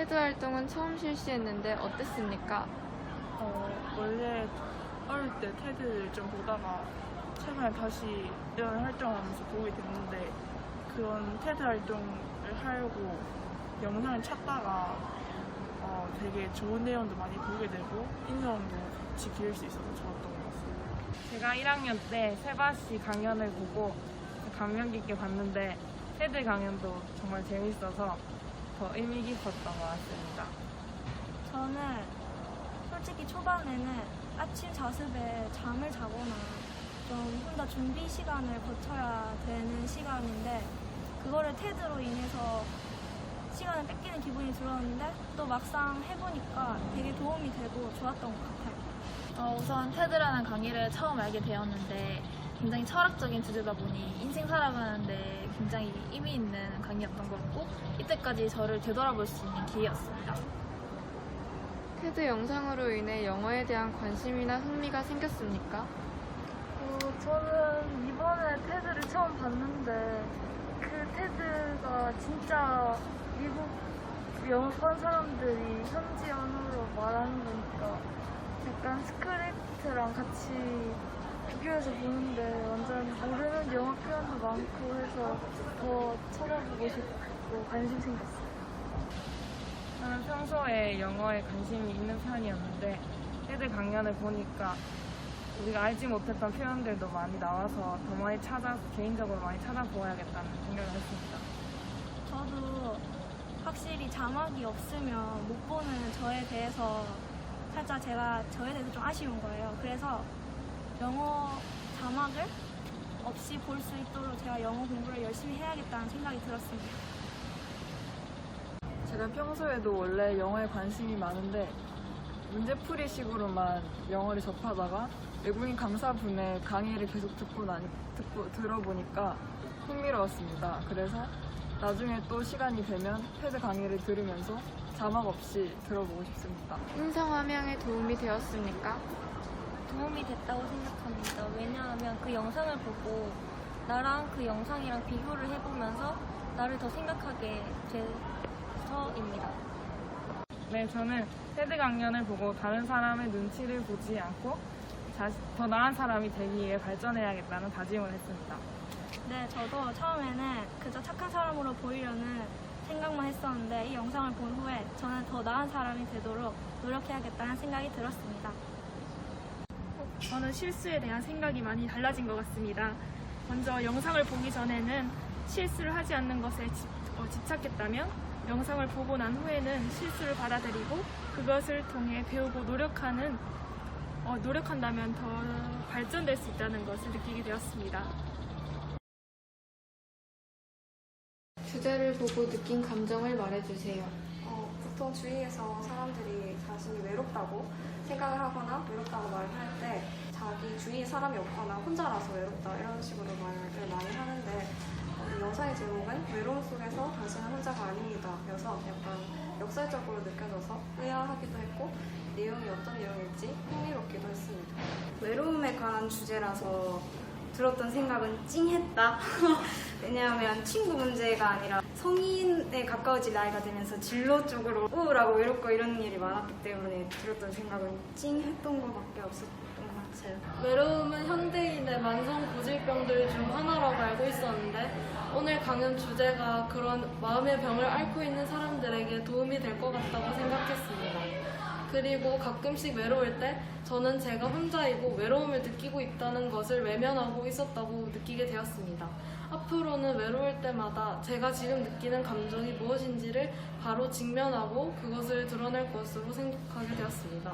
테드 활동은 처음 실시했는데 어땠습니까? 원래 어릴 때 테드를 좀 보다가 최근에 다시 이런 활동을 하면서 보게 됐는데 그런 테드 활동을 하려고 영상을 찾다가 되게 좋은 내용도 많이 보게 되고 인성도 같이 기를 수 있어서 좋았던 것 같습니다. 제가 1학년 때 세바시 강연을 보고 감명 깊게 봤는데 테드 강연도 정말 재밌어서 더 의미 깊었던 것 같습니다. 저는 솔직히 초반에는 아침 자습에 잠을 자거나 좀 혼자 준비 시간을 거쳐야 되는 시간인데 그거를 테드로 인해서 시간을 뺏기는 기분이 들었는데 또 막상 해보니까 되게 도움이 되고 좋았던 것 같아요. 우선 테드라는 강의를 처음 알게 되었는데 굉장히 철학적인 주제다 보니 인생 살아가는데 굉장히 의미 있는 강의였던 것 같고 이때까지 저를 되돌아볼 수 있는 기회였습니다. 테드 영상으로 인해 영어에 대한 관심이나 흥미가 생겼습니까? 저는 이번에 테드를 처음 봤는데 그 테드가 진짜 미국 영어권 사람들이 현지 언어로 말하는 거니까 약간 스크립트랑 같이 비교해서 보는데 완전 모르는 영어 표현도 많고 해서 더 찾아보고 싶고 관심 생겼어요. 저는 평소에 영어에 관심이 있는 편이었는데 테드 강연을 보니까 우리가 알지 못했던 표현들도 많이 나와서 더 많이 개인적으로 많이 찾아보아야겠다는 생각을 했습니다. 저도 확실히 자막이 없으면 못 보는 저에 대해서 살짝 제가 저에 대해서 좀 아쉬운 거예요. 그래서 영어 자막을 없이 볼 수 있도록 제가 영어 공부를 열심히 해야겠다는 생각이 들었습니다. 제가 평소에도 원래 영어에 관심이 많은데 문제풀이식으로만 영어를 접하다가 외국인 강사분의 강의를 계속 들어보니까 흥미로웠습니다. 그래서 나중에 또 시간이 되면 테드 강의를 들으면서 자막 없이 들어보고 싶습니다. 인성 함양에 도움이 되었습니까? 도움이 됐다고 생각합니다. 왜냐하면 그 영상을 보고 나랑 그 영상이랑 비교를 해보면서 나를 더 생각하게 돼서입니다. 네, 저는 테드 강연을 보고 다른 사람의 눈치를 보지 않고 더 나은 사람이 되기 위해 발전해야겠다는 다짐을 했습니다. 네, 저도 처음에는 그저 착한 사람으로 보이려는 생각만 했었는데 이 영상을 본 후에 저는 더 나은 사람이 되도록 노력해야겠다는 생각이 들었습니다. 저는 실수에 대한 생각이 많이 달라진 것 같습니다. 먼저 영상을 보기 전에는 실수를 하지 않는 것에 집착했다면 영상을 보고 난 후에는 실수를 받아들이고 그것을 통해 배우고 노력한다면 더 발전될 수 있다는 것을 느끼게 되었습니다. 주제를 보고 느낀 감정을 말해주세요. 보통 주위에서 사람들이 자신이 외롭다고 생각을 하거나 외롭다고 말을 할 때 자기 주위에 사람이 없거나 혼자라서 외롭다 이런 식으로 말을 많이 하는데 이 영상의 제목은 외로움 속에서 당신은 혼자가 아닙니다. 여서 약간 역설적으로 느껴져서 의아하기도 했고 내용이 어떤 내용일지 흥미롭기도 했습니다. 외로움에 관한 주제라서 들었던 생각은 찡했다. 왜냐하면 친구 문제가 아니라 성인에 가까워질 나이가 되면서 진로 쪽으로 우울하고 외롭고 이런 일이 많았기 때문에 들었던 생각은 찡했던 것밖에 없었던 것 같아요. 외로움은 현대인의 만성 고질병들 중 하나라고 알고 있었는데 오늘 강연 주제가 그런 마음의 병을 앓고 있는 사람들에게 도움이 될 것 같다고 생각했습니다. 그리고 가끔씩 외로울 때 저는 제가 혼자이고 외로움을 느끼고 있다는 것을 외면하고 있었다고 느끼게 되었습니다. 앞으로는 외로울 때마다 제가 지금 느끼는 감정이 무엇인지를 바로 직면하고 그것을 드러낼 것으로 생각하게 되었습니다.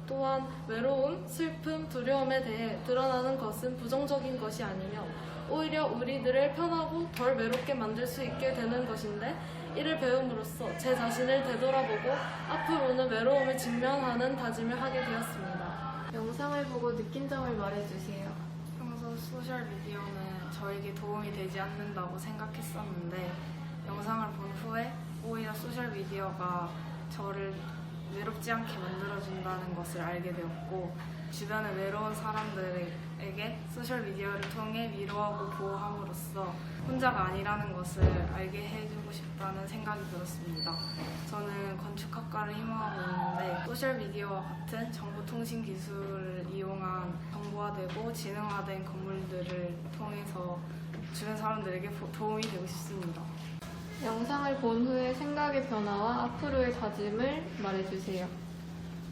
또한 외로움, 슬픔, 두려움에 대해 드러나는 것은 부정적인 것이 아니며 오히려 우리들을 편하고 덜 외롭게 만들 수 있게 되는 것인데 이를 배움으로써 제 자신을 되돌아보고 앞으로는 외로움을 직면하는 다짐을 하게 되었습니다. 영상을 보고 느낀 점을 말해주세요. 평소 소셜미디어는 저에게 도움이 되지 않는다고 생각했었는데 영상을 본 후에 오히려 소셜미디어가 저를 외롭지 않게 만들어준다는 것을 알게 되었고 주변에 외로운 사람들에게 소셜미디어를 통해 위로하고 보호함으로써 혼자가 아니라는 것을 알게 해주고 싶다는 생각이 들었습니다. 저는 건축학과를 희망하고 있는데 소셜미디어와 같은 정보통신 기술을 이용한 정보화되고 지능화된 건물들을 통해서 주변 사람들에게 도움이 되고 싶습니다. 영상을 본 후의 생각의 변화와 앞으로의 다짐을 말해주세요.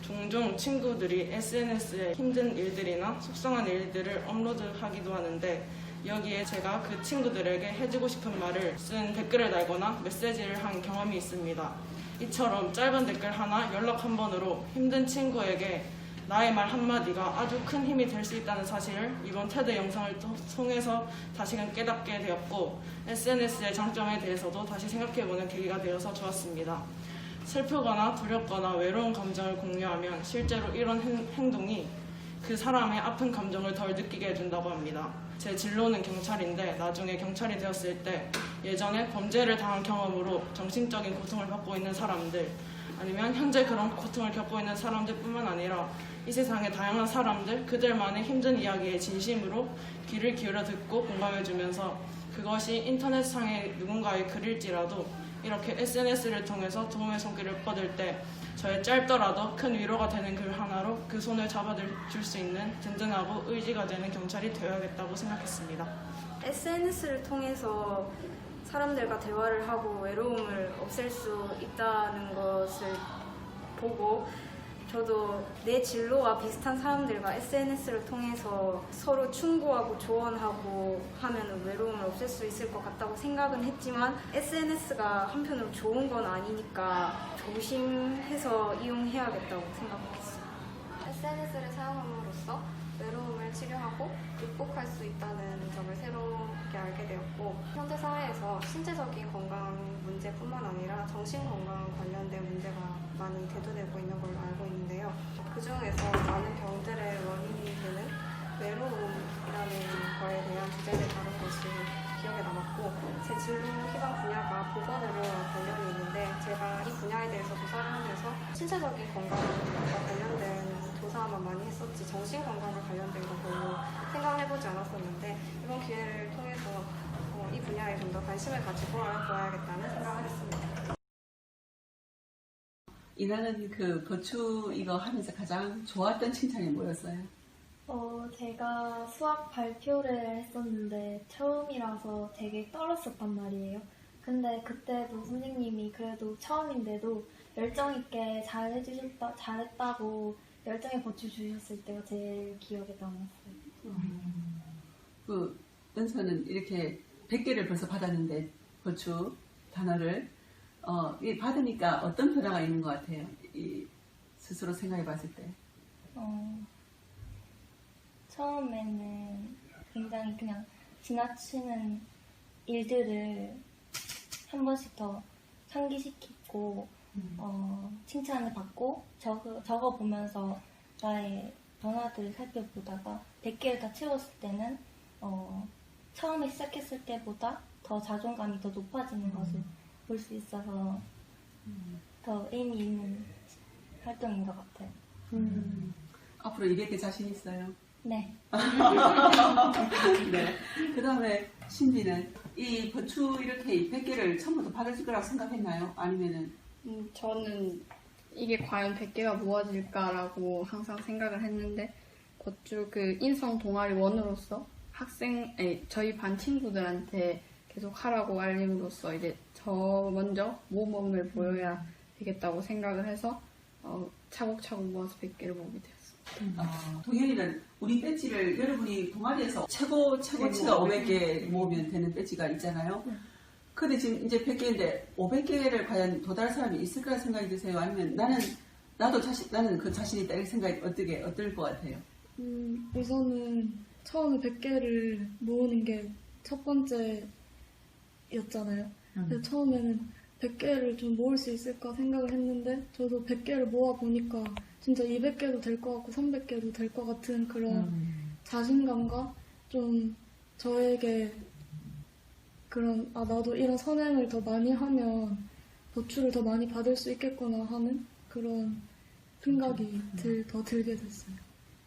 종종 친구들이 SNS에 힘든 일들이나 속상한 일들을 업로드하기도 하는데 여기에 제가 그 친구들에게 해주고 싶은 말을 쓴 댓글을 달거나 메시지를 한 경험이 있습니다. 이처럼 짧은 댓글 하나, 연락 한 번으로 힘든 친구에게 나의 말 한마디가 아주 큰 힘이 될 수 있다는 사실을 이번 테드 영상을 통해서 다시금 깨닫게 되었고 SNS의 장점에 대해서도 다시 생각해보는 계기가 되어서 좋았습니다. 슬프거나 두렵거나 외로운 감정을 공유하면 실제로 이런 행동이 그 사람의 아픈 감정을 덜 느끼게 해준다고 합니다. 제 진로는 경찰인데 나중에 경찰이 되었을 때 예전에 범죄를 당한 경험으로 정신적인 고통을 받고 있는 사람들 아니면 현재 그런 고통을 겪고 있는 사람들뿐만 아니라 이 세상의 다양한 사람들 그들만의 힘든 이야기에 진심으로 귀를 기울여 듣고 공감해주면서 그것이 인터넷상의 누군가의 글일지라도 이렇게 SNS를 통해서 도움의 손길을 뻗을 때 저의 짧더라도 큰 위로가 되는 글 하나로 그 손을 잡아줄 수 있는 든든하고 의지가 되는 경찰이 되어야겠다고 생각했습니다. SNS를 통해서 사람들과 대화를 하고 외로움을 없앨 수 있다는 것을 보고 저도 내 진로와 비슷한 사람들과 SNS를 통해서 서로 충고하고 조언하고 하면 외로움을 없앨 수 있을 것 같다고 생각은 했지만 SNS가 한편으로 좋은 건 아니니까 조심해서 이용해야겠다고 생각했어요. SNS를 사용함으로써 외로움을 치료하고 극복할 수 있다는 점을 새롭게 알게 되었고 현대 사회에서 신체적인 건강 문제뿐만 아니라 정신 건강 관련된 문제가 많이 대두되고 있는 걸로 알고 있는데요. 그 중에서 많은 병들의 원인이 되는 외로움이라는 거에 대한 주제를 다룬 것이 기억에 남았고 제 진로 희망 분야가 보건의료와 관련이 있는데 제가 이 분야에 대해서 조사를 하면서 신체적인 건강과 관련된 조사만 많이 했었지 정신 건강과 관련된 거 별로 생각을 해보지 않았었는데 이번 기회를 통해서 이 분야에 좀 더 관심을 가지고 알아보아야겠다는 생각을 했습니다. 이나는 그 버추 이거 하면서 가장 좋았던 칭찬이 뭐였어요? 제가 수학 발표를 했었는데 처음이라서 되게 떨었었단 말이에요. 근데 그때도 선생님이 그래도 처음인데도 열정 있게 잘했다고 열정의 버추 주셨을 때가 제일 기억에 남았어요. 그 은서는 이렇게 100개를 벌써 받았는데 버추 단어를 받으니까 어떤 변화가 있는 것 같아요? 스스로 생각해 봤을 때. 처음에는 굉장히 그냥 지나치는 일들을 한 번씩 더 상기시키고 칭찬을 받고 적어보면서 나의 변화들을 살펴보다가 100개를 다 채웠을 때는 처음에 시작했을 때보다 더 자존감이 더 높아지는 것을 볼 수 있어서 더 의미 있는 활동인 것 같아요. 앞으로 200개 자신 있어요? 네. 네. 그 다음에 신비는 이 버추 이렇게 100개를 처음부터 받아줄 거라고 생각했나요? 아니면은? 저는 이게 과연 100개가 모아질까라고 항상 생각을 했는데 버추 그 인성 동아리 원으로서 저희 반 친구들한테 계속 하라고 알림으로써 이제 저 먼저 모범을 보여야 되겠다고 생각을 해서 차곡차곡 모아서 100개를 모으게 되었습니다. 동현이는 우리 배지를 여러분이 동아리에서 최고치가 500개 모으면 되는 배지가 있잖아요. 근데 지금 이제 100개인데 500개를 과연 도달할 사람이 있을까 생각이 드세요? 아니면 나는 그 자신이 있다 이렇게 생각이 어떨 것 같아요? 우선은 처음에 100개를 모으는 게 첫 번째였잖아요. 그래서 처음에는 100개를 좀 모을 수 있을까 생각을 했는데 저도 100개를 모아보니까 진짜 200개도 될 것 같고 300개도 될 것 같은 그런 자신감과 좀 저에게 그런 나도 이런 선행을 더 많이 하면 버추를 더 많이 받을 수 있겠구나 하는 그런 생각이 더 들게 됐어요.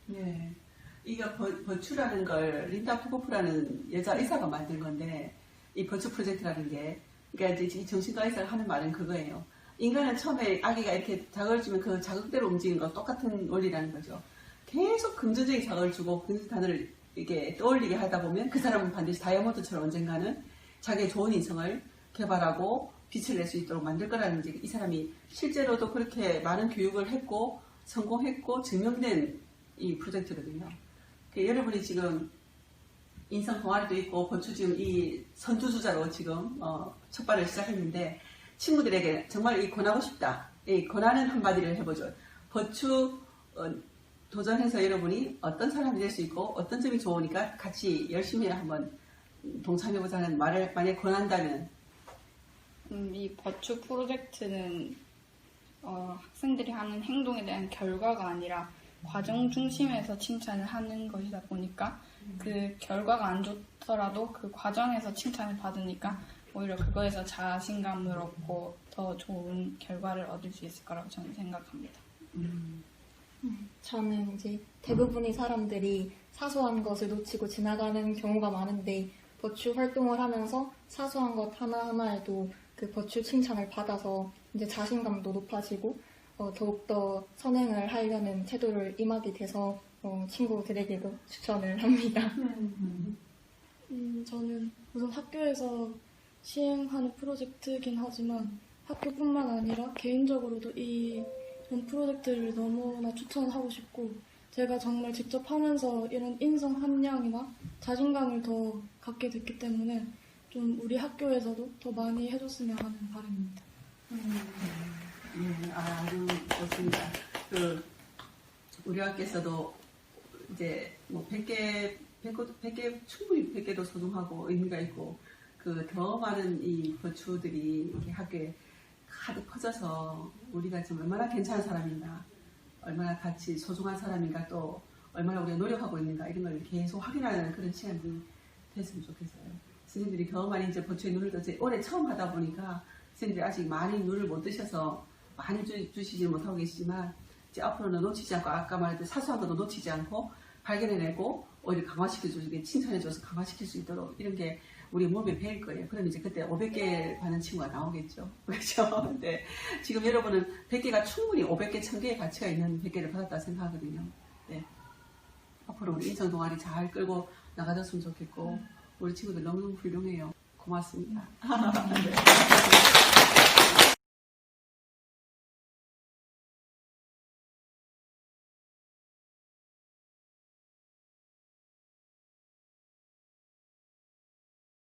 네. 이거 버추라는 걸 린다 포코프라는 여자 의사가 만든 건데, 이 버추 프로젝트라는 게, 그러니까 이제 이 정신과 의사가 하는 말은 그거예요. 인간은 처음에 아기가 이렇게 자극을 주면 그 자극대로 움직이는 거 똑같은 원리라는 거죠. 계속 금전적인 자극을 주고 금전 단어를 이렇게 떠올리게 하다 보면 그 사람은 반드시 다이아몬드처럼 언젠가는 자기의 좋은 인성을 개발하고 빛을 낼 수 있도록 만들 거라는 이제 이 사람이 실제로도 그렇게 많은 교육을 했고 성공했고 증명된 이 프로젝트거든요. 여러분이 지금 인성 동아리도 있고 버추 지금 이 선두주자로 지금 첫발을 시작했는데 친구들에게 정말 이 권하고 싶다. 이 권하는 한마디를 해보죠. 버추 도전해서 여러분이 어떤 사람이 될 수 있고 어떤 점이 좋으니까 같이 열심히 한번 동참해보자는 말을 만약에 권한다면 이 버추 프로젝트는 학생들이 하는 행동에 대한 결과가 아니라 과정 중심에서 칭찬을 하는 것이다 보니까 그 결과가 안 좋더라도 그 과정에서 칭찬을 받으니까 오히려 그거에서 자신감을 얻고 더 좋은 결과를 얻을 수 있을 거라고 저는 생각합니다. 저는 이제 대부분의 사람들이 사소한 것을 놓치고 지나가는 경우가 많은데 버추 활동을 하면서 사소한 것 하나하나에도 그 버추 칭찬을 받아서 이제 자신감도 높아지고 더욱더 선행을 하려는 태도를 임하게 돼서 친구들에게도 추천을 합니다. 저는 우선 학교에서 시행하는 프로젝트이긴 하지만 학교뿐만 아니라 개인적으로도 이런 프로젝트를 너무나 추천하고 싶고 제가 정말 직접 하면서 이런 인성 함량이나 자신감을 더 갖게 됐기 때문에 좀 우리 학교에서도 더 많이 해줬으면 하는 바람입니다. 아주 좋습니다. 우리 학교에서도 이제 뭐 100개 충분히 100개도 소중하고 의미가 있고 더 많은 이 버추들이 이렇게 학교에 가득 퍼져서 우리가 지금 얼마나 괜찮은 사람인가, 얼마나 같이 소중한 사람인가, 또 얼마나 우리가 노력하고 있는가 이런 걸 계속 확인하는 그런 시간이 됐으면 좋겠어요. 선생님들이 더 많이 이제 버추의 눈을 더 올해 처음 하다 보니까 선생님들이 아직 많이 눈을 못 뜨셔서 많이 주시지 못하고 계시지만 이제 앞으로는 놓치지 않고 아까 말했듯 사소한 것도 놓치지 않고 발견해내고 오히려 강화시켜주고 칭찬해줘서 강화시킬 수 있도록 이런 게 우리 몸에 배일 거예요. 그럼 이제 그때 500개 받는 친구가 나오겠죠. 그렇죠? 근데 지금 여러분은 100개가 충분히 500개, 1000개의 가치가 있는 100개를 받았다 생각하거든요. 네. 앞으로 우리 인성 동아리 잘 끌고 나가줬으면 좋겠고 우리 친구들 너무너무 훌륭해요. 고맙습니다. 네.